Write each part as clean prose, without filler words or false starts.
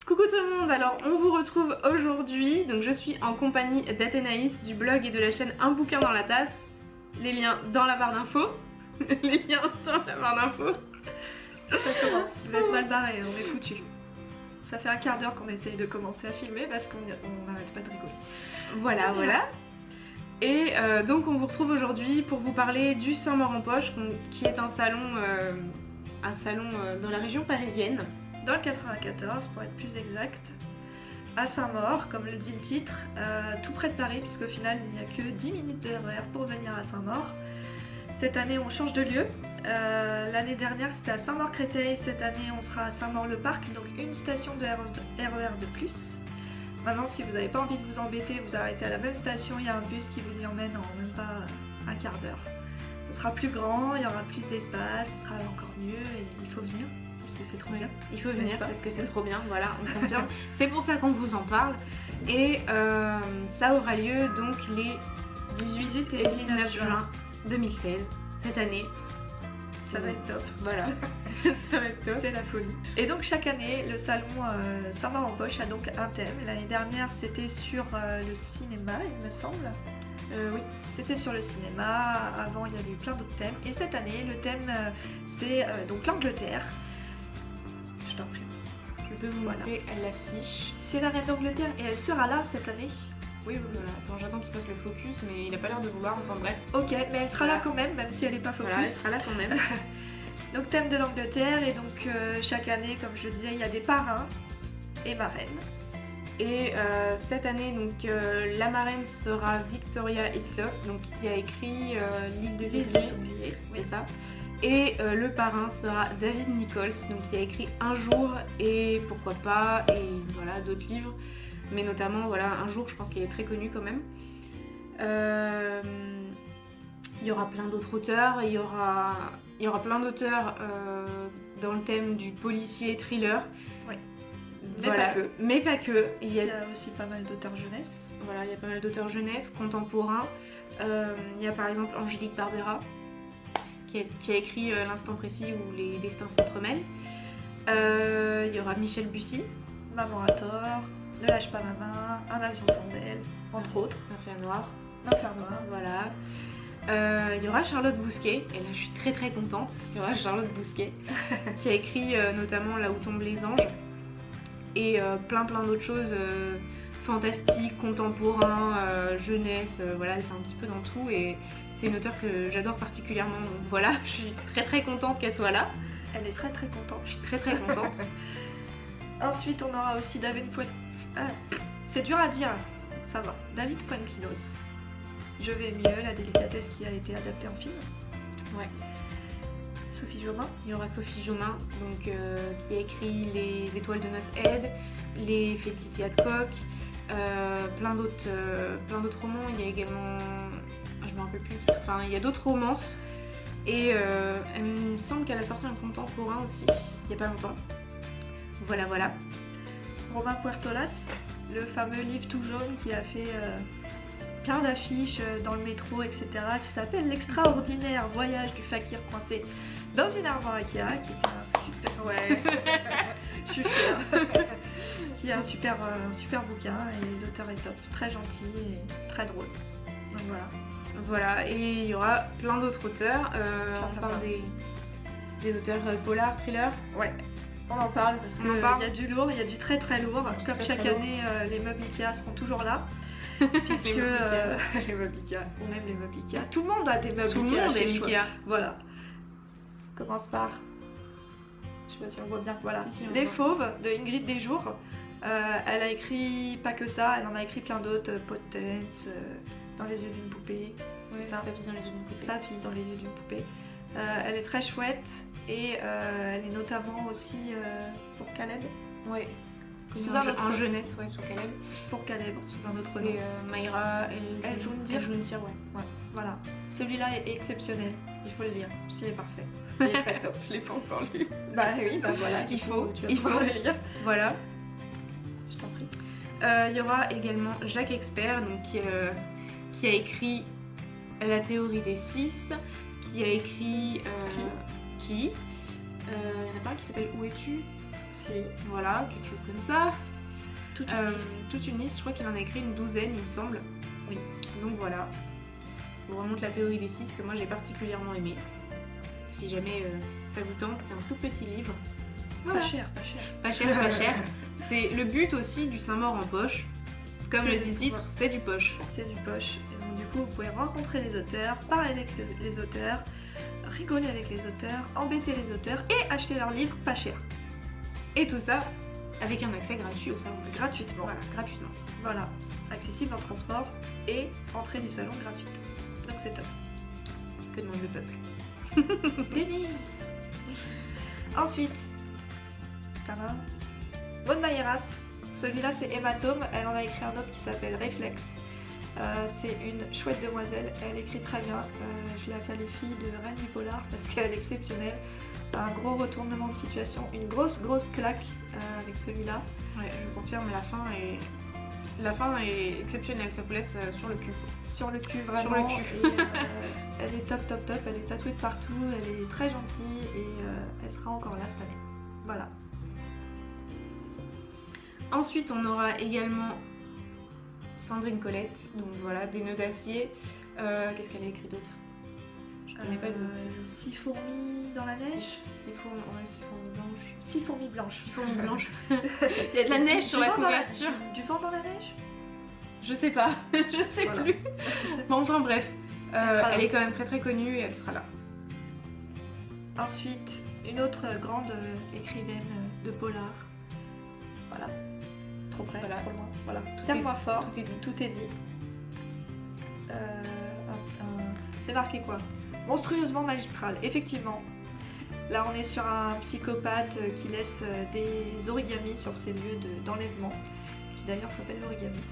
Coucou tout le monde, alors on vous retrouve aujourd'hui, donc je suis en compagnie d'Athénaïs du blog et de la chaîne Un bouquin dans la tasse, les liens dans la barre d'infos, les liens dans la barre d'infos. Ça commence, vous êtes mal barré, on est foutu. Ça fait un quart d'heure qu'on essaye de commencer à filmer parce qu'on n'arrête pas de rigoler. Voilà. Et donc on vous retrouve aujourd'hui pour vous parler du Saint-Maur-en-Poche, qui est un salon dans la région parisienne. Dans le 94 pour être plus exact, à Saint-Maur, comme le dit le titre, tout près de Paris, puisqu'au final il n'y a que 10 minutes de RER pour venir à Saint-Maur. Cette année on change de lieu, l'année dernière c'était à Saint-Maur-Créteil, cette année on sera à Saint-Maur-le-Parc, donc une station de RER de plus. Maintenant si vous n'avez pas envie de vous embêter, vous arrêtez à la même station, il y a un bus qui vous y emmène en même pas un quart d'heure. Ce sera plus grand, il y aura plus d'espace, ce sera encore mieux et il faut venir. C'est trop bien. Il faut venir parce que c'est trop bien, voilà, on confirme. C'est pour ça qu'on vous en parle. Et ça aura lieu donc les 18 et 19 juin 2016, cette année. Ça va être top. Voilà, ça va être top. C'est la folie. Et donc chaque année, le salon Saint-Maur-en-Poche a donc un thème. L'année dernière, c'était sur le cinéma, il me semble. Oui, c'était sur le cinéma. Avant, il y avait eu plein d'autres thèmes. Et cette année, le thème, c'est donc l'Angleterre. Je t'en prie. Je peux vous montrer l'affiche. C'est la reine d'Angleterre et elle sera là cette année. Oui, voilà. Attends, j'attends qu'il fasse le focus, mais il n'a pas l'air de vouloir, enfin bref. Ok, mais elle sera là quand même si elle n'est pas focus. Voilà, elle sera là quand même. Donc thème de l'Angleterre, et donc chaque année, comme je disais, il y a des parrains et marraines. Et cette année, donc la marraine sera Victoria Hislop, donc qui a écrit L'île des oubliés, c'est ça. Et le parrain sera David Nichols, donc qui a écrit Un jour et Pourquoi pas, et voilà d'autres livres, mais notamment voilà Un jour, je pense qu'il est très connu quand même. Il y aura plein d'autres auteurs, il y aura plein d'auteurs dans le thème du policier thriller. Oui. Mais pas que. Il y a aussi pas mal d'auteurs jeunesse. Voilà, il y a pas mal d'auteurs jeunesse, contemporains. Il y a par exemple Angélique Barbera, qui a écrit L'instant précis où les destins s'entremêlent. Il y aura Michel Bussy, Maman à tort, Ne lâche pas ma main, Un avion sans aile, entre autres. L'enfer noir. L'enfer noir. Voilà. Il y aura Charlotte Bousquet, et là je suis très très contente, parce qu'il y aura Charlotte Bousquet, qui a écrit notamment Là où tombent les anges, et plein d'autres choses fantastiques, contemporains, jeunesse, voilà, elle fait un petit peu dans tout, et c'est une auteure que j'adore particulièrement, donc voilà, je suis très très contente qu'elle soit là. Elle est très très contente. Je suis très très contente. Ensuite on aura aussi David c'est dur à dire, ça va. David Fuenquinos. Je vais mieux, la délicatesse qui a été adaptée en film. Ouais. Sophie Jomain. Il y aura Sophie Jomain, donc, qui a écrit Les étoiles de Noce Aide, Les Felicity Hadcock, plein d'autres romans. Il y a également, je me rappelle plus le titre, enfin il y a d'autres romances. Et il me semble qu'elle a sorti un contemporain aussi, il n'y a pas longtemps. Voilà. Romain Puertolas, le fameux livre tout jaune qui a fait plein d'affiches dans le métro, etc. qui s'appelle L'extraordinaire voyage du fakir coincé dans une armoire Ikea, qui était un super... Ouais, je suis fière. Qui est un super bouquin, et l'auteur est top, très gentil et très drôle. Donc Voilà, et il y aura plein d'autres auteurs, on parle des auteurs polar, thriller. Ouais, on en parle parce qu'il y a du lourd, il y a du très très lourd. Comme chaque année, les meubles Ikea seront toujours là. Puisque les meubles Ikea, on aime les meubles Ikea. Tout le monde a des meubles Ikea. Tout le monde aime Ikea. Voilà. Commence par... Je sais pas si on voit bien. Voilà. Si, Les Fauves de Ingrid Desjours. Elle a écrit pas que ça, elle en a écrit plein d'autres. Potence, Dans les yeux d'une poupée. Ouais, Sa vie dans les yeux d'une poupée. Sa vie dans les yeux d'une poupée. Elle est très chouette, et elle est notamment aussi pour Caleb. Ouais. En jeunesse, ouais, sur Caleb. Pour Caleb, sous un autre nom. C'est Mayra El Joundir, ouais. Voilà. Celui-là est exceptionnel, il faut le lire. Il est parfait. Il est très top. Je l'ai pas encore lu. Bah oui, bah voilà. Il faut le lire. Voilà. Je t'en prie. Il y aura également Jacques Expert, donc, qui a écrit La théorie des 6, qui a écrit... Qui Il y en a pas un qui s'appelle Où es-tu? aussi. Voilà, quelque chose comme ça. Toute Toute une liste, je crois qu'il en a écrit une douzaine, il me semble. Oui. Donc voilà. On remonte la théorie des 6 que moi j'ai particulièrement aimé. Si jamais ça vous tente, c'est un tout petit livre. Voilà. Pas cher, pas cher. Pas cher, pas cher. C'est le but aussi du Saint-Maur en poche. Comme C'est le dit le titre, c'est du poche. C'est du poche. Et donc du coup, vous pouvez rencontrer les auteurs, parler avec les auteurs, rigoler avec les auteurs, embêter les auteurs et acheter leurs livres pas cher. Et tout ça avec un accès gratuit au salon. Gratuitement. Voilà, gratuitement. Voilà. Accessible en transport et entrée du salon gratuite. Donc c'est top. Que demande le peuple. Denis. Ensuite, Tara. Maud Mayeras. Celui-là c'est Hématome. Elle en a écrit un autre qui s'appelle Réflexe. C'est une chouette demoiselle. Elle écrit très bien. Je l'appelle les filles de Reine du Polar parce qu'elle est exceptionnelle. Un gros retournement de situation, une grosse claque avec celui-là. Ouais, je confirme, la fin est exceptionnelle, ça vous laisse sur le cul. Sur le cul vraiment. Sur le cul. Et, elle est top, elle est tatouée de partout, elle est très gentille et elle sera encore là cette année. Voilà. Ensuite, on aura également Sandrine Colette, donc voilà, des nœuds d'acier. Qu'est-ce qu'elle a écrit d'autre? Je connais pas les autres. 6 fourmis dans la neige. 6 fourmis, ouais, 6 fourmis blanches. 6 fourmis blanches. 6 fourmis blanches. Il y a de la neige sur la couverture. Du vent dans la neige. Je sais pas, je sais Voilà. plus. Bon, enfin bref, sera là. elle est quand même très connue et elle sera là. Ensuite, une autre grande écrivaine de polar. Voilà. Trop près, Voilà. trop loin. Voilà. Tout Serre-moi est- fort. tout est dit. Tout est dit. C'est marqué quoi? Monstrueusement magistral. Effectivement. Là, on est sur un psychopathe qui laisse des origamis sur ses lieux d'enlèvement, qui d'ailleurs s'appelle l'origamiste.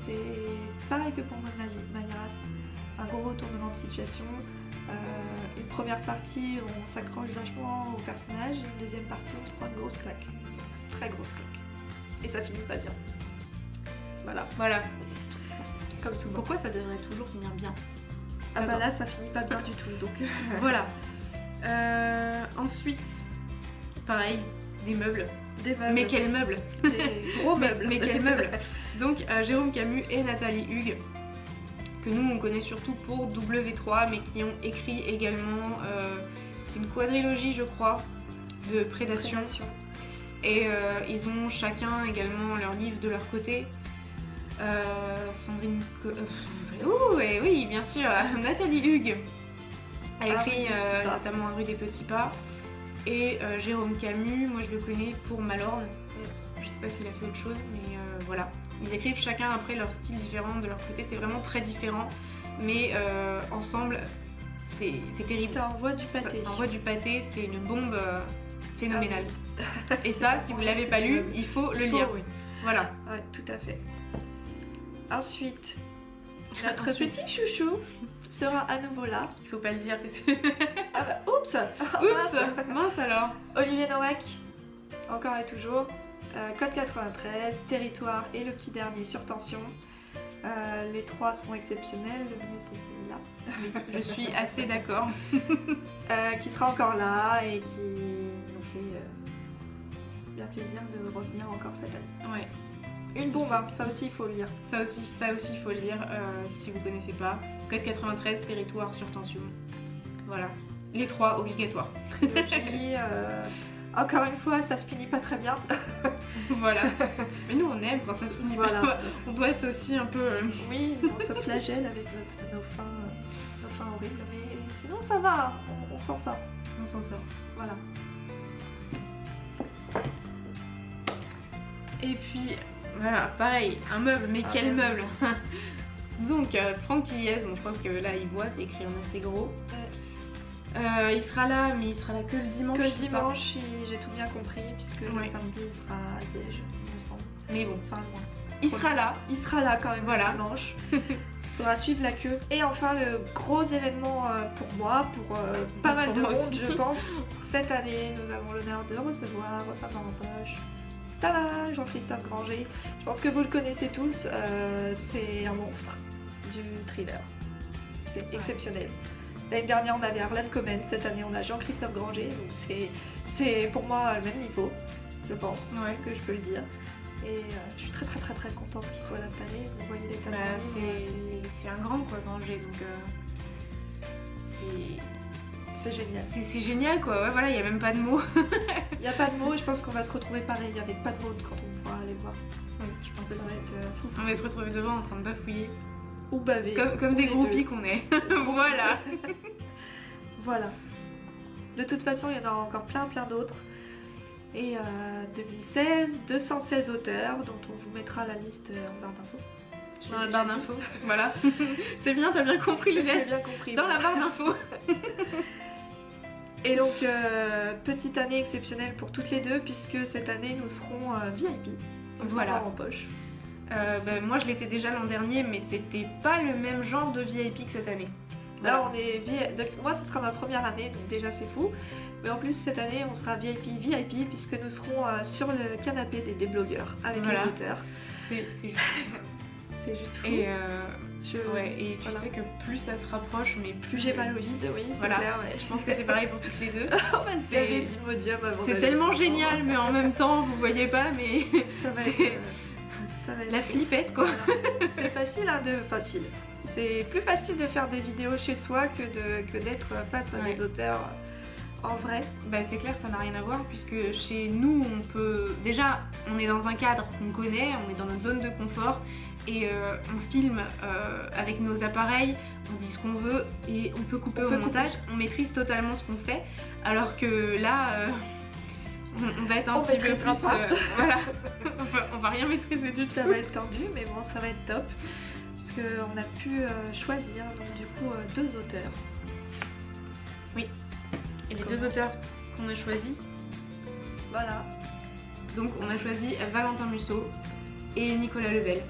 C'est pareil que pour Maud Mayeras. Un gros retournement de situation. Une première partie, on s'accroche vachement au personnage. Une deuxième partie, on se prend une grosse claque. Très grosse claque. Et ça finit pas bien. Voilà. Voilà. Comme souvent. Pourquoi ça devrait toujours finir bien? Ah bah là, ça finit pas bien du tout. Donc Voilà. Ensuite, pareil, des meubles. des meubles. Mais quels meubles? Des gros meubles. Mais quels meubles? Donc Jérôme Camus et Nathalie Hugues, que nous on connaît surtout pour W3, mais qui ont écrit également, c'est une quadrilogie je crois, de Prédation. Et ils ont chacun également leur livre de leur côté. Sandrine... et oui, bien sûr, Nathalie Hugues a écrit notamment Rue des Petits Pas. Et Jérôme Camus, moi je le connais pour Malorne. Je sais pas s'il a fait autre chose, mais voilà. Ils écrivent chacun après leur style différent de leur côté, c'est vraiment très différent. Mais ensemble, c'est terrible. Ça envoie du pâté. Ça envoie du pâté, c'est une bombe phénoménale. Et ça, si vous l'avez pas lu, il faut le lire. Oui. Voilà. Ouais, tout à fait. Ensuite, notre Ensuite. petit chouchou sera à nouveau là. Il faut pas le dire parce que... Ah bah, oups. Oups, mince alors. Olivier Nowak, encore et toujours. Code 93, Territoire et le petit dernier sur Tension. Les trois sont exceptionnels, le mieux c'est celui-là. Je suis assez d'accord. Qui sera encore là et qui nous fait bien plaisir de revenir encore cette année. Ouais. Une bombe, hein, ça aussi il faut le lire. Ça aussi, il faut le lire si vous connaissez pas. Code 93, Territoire sur Tension. Voilà. Les trois obligatoires. Et puis, encore une fois, ça se finit pas très bien. Voilà. Mais nous on aime quand ça se finit pas. Voilà. On doit être aussi un peu... Oui, on se flagelle avec nos fins horribles, mais sinon ça va, on s'en sort. On s'en sort. Voilà. Et puis, voilà, pareil, un meuble, mais Ah, quel ouais. meuble. Donc, Franck Tilliez, donc je pense que là il voit, c'est écrit en assez gros. Il sera là, mais il sera là que le dimanche. Que le c'est ça dimanche, si j'ai tout bien compris, puisque le Ouais. samedi il sera à Liège, il me semble. Mais bon, Enfin loin. il sera là. Il sera là quand même Voilà. le dimanche. Faudra suivre la queue. Et enfin le gros événement pour moi, pour pas mal Pour de moi monde aussi. je pense. Cette année nous avons l'honneur de recevoir sa main en poche. Tada, Jean-Christophe Granger. Je pense que vous le connaissez tous, c'est un monstre du thriller. C'est exceptionnel. L'année dernière on avait Harlan Coben, cette année on a Jean-Christophe Granger, donc c'est pour moi le même niveau. je pense, Ouais. que je peux le dire. Et je suis très très très très contente qu'il soit là cette année. Vous voyez l'état de Bah, la ligne, c'est un grand quoi, Granger, donc c'est génial. c'est génial quoi, ouais voilà, il n'y a même pas de mots. Il n'y a pas de mots et je pense qu'on va se retrouver pareil avec pas de mots quand on pourra aller voir. Oui, je pense Ça aussi. va être fou. On va se retrouver devant en train de bafouiller, Ou baver. comme des les groupies deux. qu'on est. Voilà. Voilà. De toute façon, il y en a encore plein d'autres. Et 2016, 216 auteurs dont on vous mettra la liste en barre d'infos. Dans la barre d'infos, voilà. C'est bien, t'as bien compris le J'ai geste. bien compris. Dans la barre d'infos. Et donc, petite année exceptionnelle pour toutes les deux, puisque cette année, nous serons VIP. Donc, Voilà. en poche. Ben, moi je l'étais déjà l'an dernier, mais c'était pas le même genre de VIP que cette année. Là, on est donc, moi, ce sera ma première année, donc déjà c'est fou. Mais en plus, cette année, on sera VIP, puisque nous serons sur le canapé des blogueurs avec Voilà. les auteurs. C'est juste... C'est juste fou. Et, Ouais, et tu voilà. sais que plus ça se rapproche, mais Plus j'ai mal au vide, oui, c'est Voilà. clair. Ouais. Je pense que c'est pareil pour toutes les deux. On va se C'est- gaver d'Imodium avant C'est d'aller tellement au génial, mais en même temps, vous voyez pas, mais Ça va c'est être, ça va être la flippette quoi. Voilà. C'est facile, hein, facile. C'est plus facile de faire des vidéos chez soi que d'être face à Ouais. des auteurs en vrai. Bah, c'est clair que ça n'a rien à voir puisque chez nous on peut... Déjà on est dans un cadre qu'on connaît, on est dans notre zone de confort et on filme avec nos appareils, on dit ce qu'on veut et on peut couper au montage, on maîtrise totalement ce qu'on fait alors que là on va être un On petit peu maîtrisera plus... pas. Voilà, on va rien maîtriser du tout. Ça va être tendu, mais bon, ça va être top. Parce qu'on a pu choisir donc du coup deux auteurs. Et les deux auteurs qu'on a choisis, Voilà. donc on a choisi Valentin Musso et Nicolas Lebel.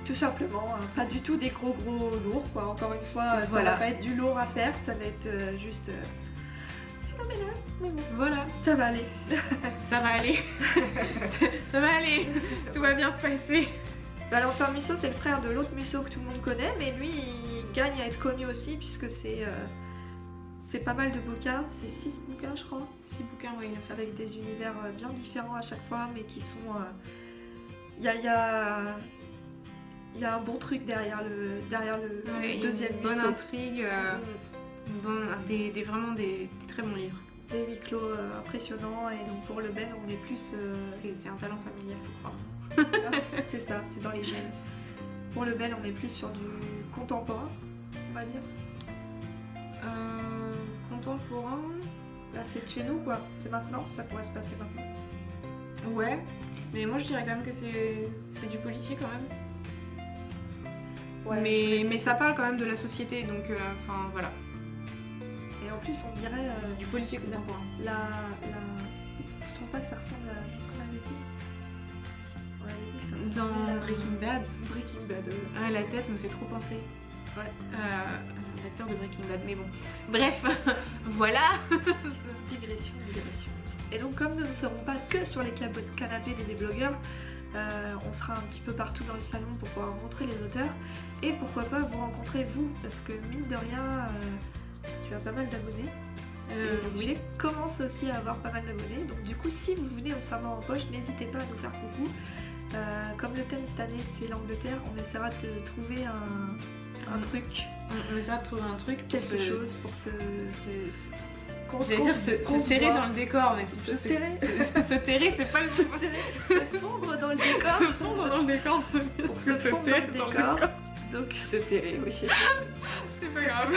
Tout simplement, hein, pas du tout des gros lourds quoi. Encore une fois, Voilà. ça va pas être du lourd à faire, ça va être juste phénoménal. Mais bon, Voilà, ça va aller. ça va aller. Ça va aller. Tout va bien se passer. Valentin Musso, c'est le frère de l'autre Musso que tout le monde connaît, mais lui, il gagne à être connu aussi puisque c'est pas mal de bouquins, c'est 6 bouquins je crois, 6 bouquins, oui. avec des univers bien différents à chaque fois, mais qui sont... Il y a un bon truc derrière le Ouais, deuxième une bonne Musso. intrigue, vraiment des très bons livres. Des huis clos impressionnants, et donc pour Lebel, on est plus... C'est un talent familial, faut croire. c'est ça, c'est dans les gènes. Pour Lebel, on est plus sur du contemporain, on va dire. Contemporain. Là, c'est de chez nous, quoi. C'est maintenant, ça pourrait se passer maintenant. Ouais, mais moi je dirais quand même que c'est du policier quand même. Mais ça parle quand même de la société, donc enfin voilà. Et en plus, on dirait Du policier contemporain. Je trouve pas que ça ressemble à qu'est-ce qu'on avait dit. On avait dit que ça Dans ressemblait à Breaking Bad, Breaking Bad. ah, la tête me fait trop penser. Ouais. L'acteur de Breaking Bad, mais bon. Bref, voilà. Digression. Et donc, comme nous ne serons pas que sur les canapés des blogueurs, on sera un petit peu partout dans le salon pour pouvoir rencontrer les auteurs. Et pourquoi pas vous rencontrer vous, parce que mine de rien, tu as pas mal d'abonnés. Oui. Je commence aussi à avoir pas mal d'abonnés, donc du coup si vous venez au Savoir en poche, n'hésitez pas à nous faire coucou. Comme le thème cette année c'est l'Angleterre, on essaiera de trouver un truc, On essaiera de trouver un truc, quelque chose pour se J'allais dire se terrer dans le décor, mais c'est Se plutôt terrer. Se terrer, c'est pas le se fondre dans le décor, Se fondre dans le décor. pour se fondre dans le décor. Donc se terrer, oui. C'est pas grave.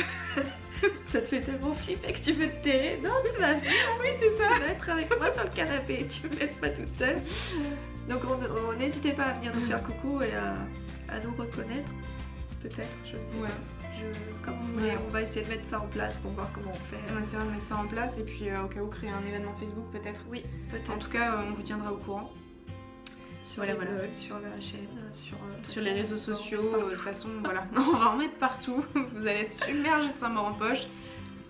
Ça te fait tellement flipper que tu veux te terrer. Non, tu vas venir, Oui, c'est ça. tu vas être avec moi sur le canapé, tu me laisses pas toute seule. Donc n'hésitez pas à venir nous faire coucou et à nous reconnaître. Peut-être, je ne sais Ouais. pas. Comme vous voulez, Ouais. on va essayer de mettre ça en place pour voir comment on fait. On essaiera de mettre ça en place et puis au cas où créer un événement Facebook peut-être. Oui, En peut-être. tout cas, on vous tiendra au courant. Sur Voilà, les voilà. blogs, sur la chaîne, Sur les réseaux sociaux, partout. de toute façon, voilà. On va en mettre partout. Vous allez être submergés de Saint-Maur en poche.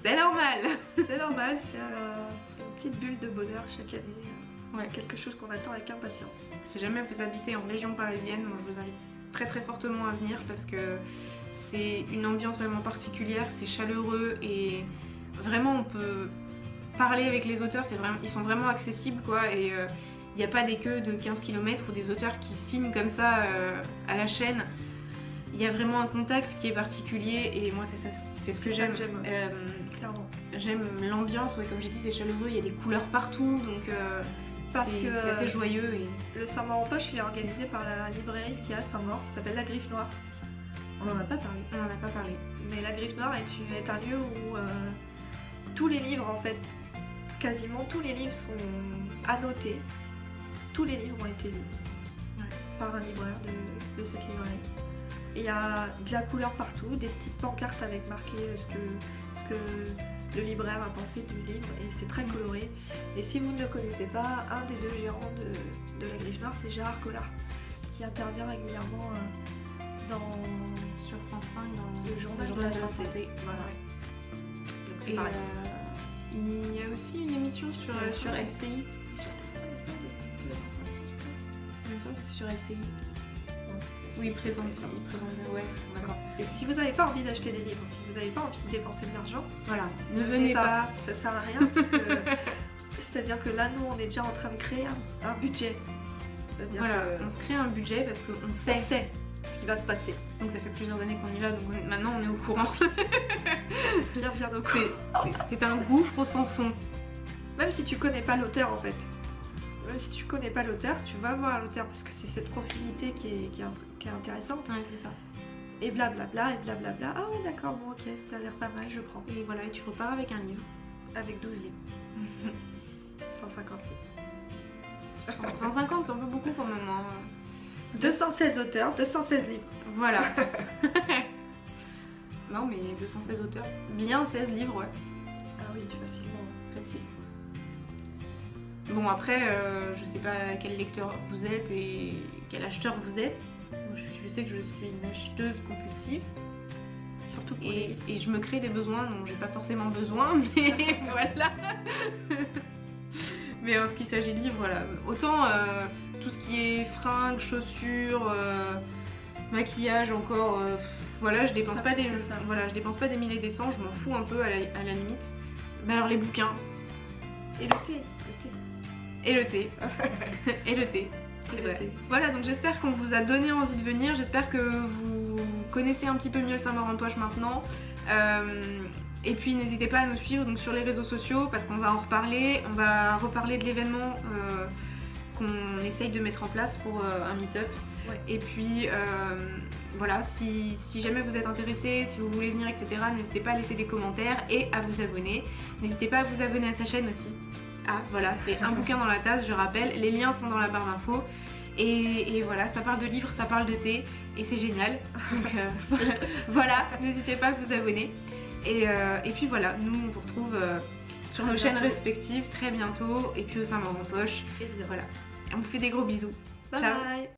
C'est normal. C'est normal, c'est une petite bulle de bonheur chaque année. Ouais. Quelque chose qu'on attend avec impatience. Si jamais vous habitez en région parisienne, moi, je vous invite très très fortement à venir parce que c'est une ambiance vraiment particulière, c'est chaleureux et vraiment parler avec les auteurs, ils sont vraiment accessibles quoi, et il n'y a pas des queues de 15 km ou des auteurs qui signent comme ça à la chaîne. Il y a vraiment un contact qui est particulier et moi c'est ce que j'aime. Clairement. J'aime l'ambiance, ouais, comme j'ai dit c'est chaleureux, il y a des couleurs partout, donc c'est assez joyeux. Et... Le Saint-Maur en poche il est organisé par la librairie qui est à Saint-Maur, ça s'appelle La Griffe Noire. On n'en a pas parlé. On n'en a pas parlé. Mais La Griffe Noire est un lieu où tous les livres en fait, quasiment tous les livres sont annotés. Tous les livres ont été lus par un libraire de cette librairie. Et il y a de la couleur partout, des petites pancartes avec marqué ce que le libraire a pensé du livre et c'est très coloré. Et si vous ne le connaissez pas, un des deux gérants de La Griffe Noire, c'est Gérard Collard, qui intervient régulièrement sur France 5 dans le journal de la santé. Voilà. Donc c'est pareil. Il y a aussi une émission sur LCI. C'est sur LCI. Oui, il présente, ouais, d'accord. Et si vous n'avez pas envie d'acheter des livres, si vous n'avez pas envie de dépenser de l'argent, voilà, ne venez pas. Ça sert à rien, parce que c'est-à-dire que là, nous, on est déjà en train de créer un budget. Voilà, on se crée un budget parce qu'on sait ce qui va se passer. Donc ça fait plusieurs années qu'on y va, donc maintenant on est au courant. bien au courant. C'est un gouffre sans fond. Même si tu connais pas l'auteur en fait. Même si tu connais pas l'auteur, tu vas voir l'auteur parce que c'est cette proximité qui est intéressante. Ouais, c'est ça. Et blablabla, et blablabla. Ah ouais, d'accord, bon, ok, ça a l'air pas mal, je prends. Et voilà, et tu repars avec un livre. Avec 12 livres. 150 livres. 150, c'est un peu beaucoup quand même. Hein. 216 auteurs, 216 livres. Voilà. Non, mais 216 auteurs. Bien 16 livres, ouais. Ah oui, facilement. Facile. Bon, après, je sais pas quel lecteur vous êtes et quel acheteur vous êtes. Je sais que je suis une acheteuse compulsive. Surtout pour les livres. Et je me crée des besoins dont j'ai pas forcément besoin, mais voilà. Mais en ce qui s'agit de livres, voilà. Autant tout ce qui est fringues, chaussures, maquillage encore, voilà, je dépense pas des mille et des cents, je m'en fous un peu à la limite. Mais alors les bouquins. Et le thé. Et le thé. Et le thé. C'est vrai. Voilà, donc j'espère qu'on vous a donné envie de venir, j'espère que vous connaissez un petit peu mieux le Saint-Maur en poche maintenant. Et puis n'hésitez pas à nous suivre donc, sur les réseaux sociaux parce qu'on va en reparler. On va reparler de l'événement qu'on essaye de mettre en place pour un meet-up. Ouais. Et puis voilà, si jamais vous êtes intéressé, si vous voulez venir, etc., n'hésitez pas à laisser des commentaires et à vous abonner. N'hésitez pas à vous abonner à sa chaîne aussi. Ah voilà, c'est un bouquin dans la tasse, je rappelle. Les liens sont dans la barre d'infos. Et voilà, ça parle de livres, ça parle de thé et c'est génial. Donc voilà, n'hésitez pas à vous abonner. Et puis voilà, nous on vous retrouve sur nos chaînes respectives très bientôt. Et puis au Saint-Maur en poche. Évidemment. Voilà. On vous fait des gros bisous. Bye Ciao. bye.